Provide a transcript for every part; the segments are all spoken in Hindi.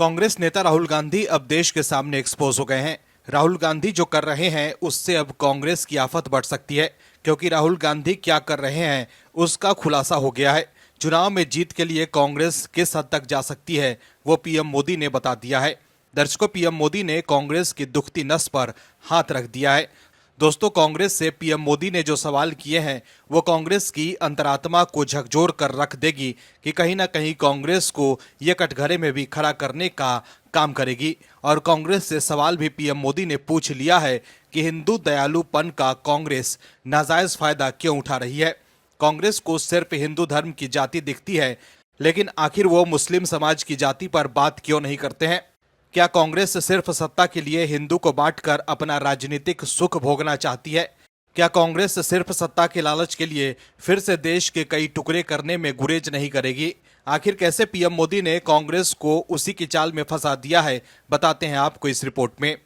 कांग्रेस नेता राहुल गांधी अब देश के सामने एक्सपोज हो गए हैं। राहुल गांधी जो कर रहे हैं उससे अब कांग्रेस की आफत बढ़ सकती है, क्योंकि राहुल गांधी क्या कर रहे हैं उसका खुलासा हो गया है। चुनाव में जीत के लिए कांग्रेस किस हद तक जा सकती है वो पीएम मोदी ने बता दिया है। दर्शकों, पीएम मोदी ने कांग्रेस की दुखती नस पर हाथ रख दिया है। दोस्तों, कांग्रेस से पीएम मोदी ने जो सवाल किए हैं वो कांग्रेस की अंतरात्मा को झकझोर कर रख देगी कि कहीं ना कहीं कांग्रेस को ये कटघरे में भी खड़ा करने का काम करेगी। और कांग्रेस से सवाल भी पीएम मोदी ने पूछ लिया है कि हिंदू दयालुपन का कांग्रेस नाजायज फायदा क्यों उठा रही है। कांग्रेस को सिर्फ हिंदू धर्म की जाति दिखती है, लेकिन आखिर वो मुस्लिम समाज की जाति पर बात क्यों नहीं करते हैं। क्या कांग्रेस सिर्फ सत्ता के लिए हिंदू को बांटकर अपना राजनीतिक सुख भोगना चाहती है? क्या कांग्रेस सिर्फ सत्ता के लालच के लिए फिर से देश के कई टुकड़े करने में गुरेज नहीं करेगी? आखिर कैसे पीएम मोदी ने कांग्रेस को उसी की चाल में फंसा दिया है, बताते हैं आपको इस रिपोर्ट में।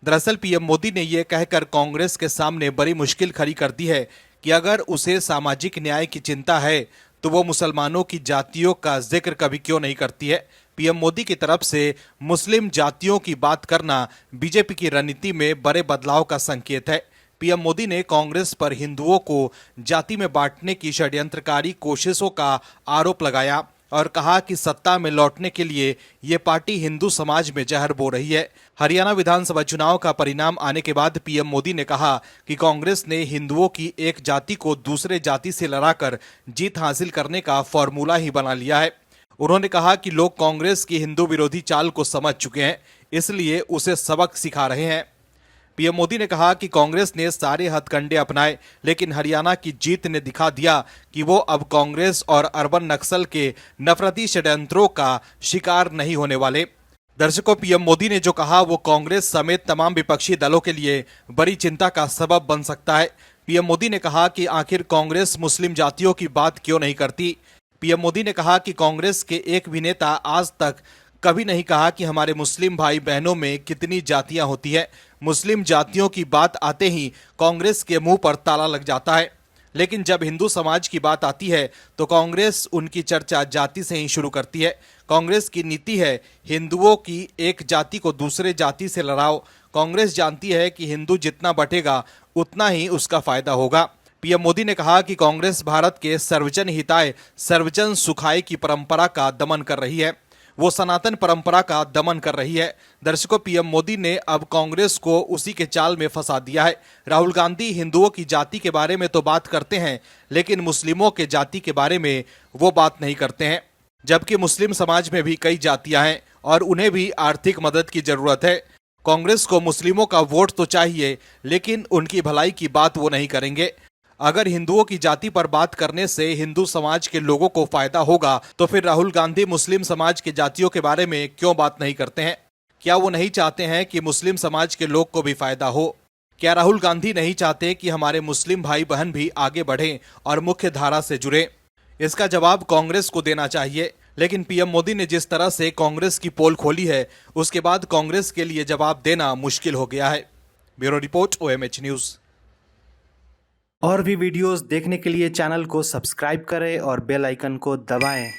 दरअसल पीएम मोदी ने यह कहकर कांग्रेस के सामने बड़ी मुश्किल खड़ी कर दी है कि अगर उसे सामाजिक न्याय की चिंता है तो वो मुसलमानों की जातियों का जिक्र कभी क्यों नहीं करती है। पीएम मोदी की तरफ से मुस्लिम जातियों की बात करना बीजेपी की रणनीति में बड़े बदलाव का संकेत है। पीएम मोदी ने कांग्रेस पर हिंदुओं को जाति में बांटने की षड्यंत्रकारी कोशिशों का आरोप लगाया और कहा कि सत्ता में लौटने के लिए ये पार्टी हिंदू समाज में जहर बो रही है। हरियाणा विधानसभा चुनाव का परिणाम आने के बाद पीएम मोदी ने कहा कि कांग्रेस ने हिंदुओं की एक जाति को दूसरे जाति से लड़ाकर जीत हासिल करने का फॉर्मूला ही बना लिया है। उन्होंने कहा कि लोग कांग्रेस की हिंदू विरोधी चाल को समझ चुके हैं, इसलिए उसे सबक सिखा रहे हैं। पीएम मोदी ने कहा कि कांग्रेस ने सारे हथकंडे अपनाए, लेकिन हरियाणा की जीत ने दिखा दिया कि वो अब कांग्रेस और अर्बन नक्सल के नफरती षड्यंत्रों का शिकार नहीं होने वाले। दर्शकों, पीएम मोदी ने जो कहा वो कांग्रेस समेत तमाम विपक्षी दलों के लिए बड़ी चिंता का सबब बन सकता है। पीएम मोदी ने कहा कि आखिर कांग्रेस मुस्लिम जातियों की बात क्यों नहीं करती। पीएम मोदी ने कहा कि कांग्रेस के एक भी नेता आज तक कभी नहीं कहा कि हमारे मुस्लिम भाई बहनों में कितनी जातियां होती है। मुस्लिम जातियों की बात आते ही कांग्रेस के मुंह पर ताला लग जाता है, लेकिन जब हिंदू समाज की बात आती है तो कांग्रेस उनकी चर्चा जाति से ही शुरू करती है। कांग्रेस की नीति है हिंदुओं की एक जाति को दूसरे जाति से लड़ाओ। कांग्रेस जानती है कि हिंदू जितना बटेगा उतना ही उसका फायदा होगा। पीएम मोदी ने कहा कि कांग्रेस भारत के सर्वजन हिताय सर्वजन सुखाय की परंपरा का दमन कर रही है, वो सनातन परंपरा का दमन कर रही है। दर्शकों, पीएम मोदी ने अब कांग्रेस को उसी के चाल में फंसा दिया है। राहुल गांधी हिंदुओं की जाति के बारे में तो बात करते हैं, लेकिन मुस्लिमों के जाति के बारे में वो बात नहीं करते हैं, जबकि मुस्लिम समाज में भी कई जातियां हैं और उन्हें भी आर्थिक मदद की जरूरत है। कांग्रेस को मुस्लिमों का वोट तो चाहिए, लेकिन उनकी भलाई की बात वो नहीं करेंगे। अगर हिंदुओं की जाति पर बात करने से हिंदू समाज के लोगों को फायदा होगा तो फिर राहुल गांधी मुस्लिम समाज के जातियों के बारे में क्यों बात नहीं करते हैं? क्या वो नहीं चाहते हैं कि मुस्लिम समाज के लोग को भी फायदा हो? क्या राहुल गांधी नहीं चाहते कि हमारे मुस्लिम भाई बहन भी आगे बढ़ें और मुख्य धारा से जुड़े? इसका जवाब कांग्रेस को देना चाहिए, लेकिन पीएम मोदी ने जिस तरह से कांग्रेस की पोल खोली है उसके बाद कांग्रेस के लिए जवाब देना मुश्किल हो गया है। Bureau report, OMH news. और भी वीडियोस देखने के लिए चैनल को सब्सक्राइब करें और बेल आइकन को दबाएं।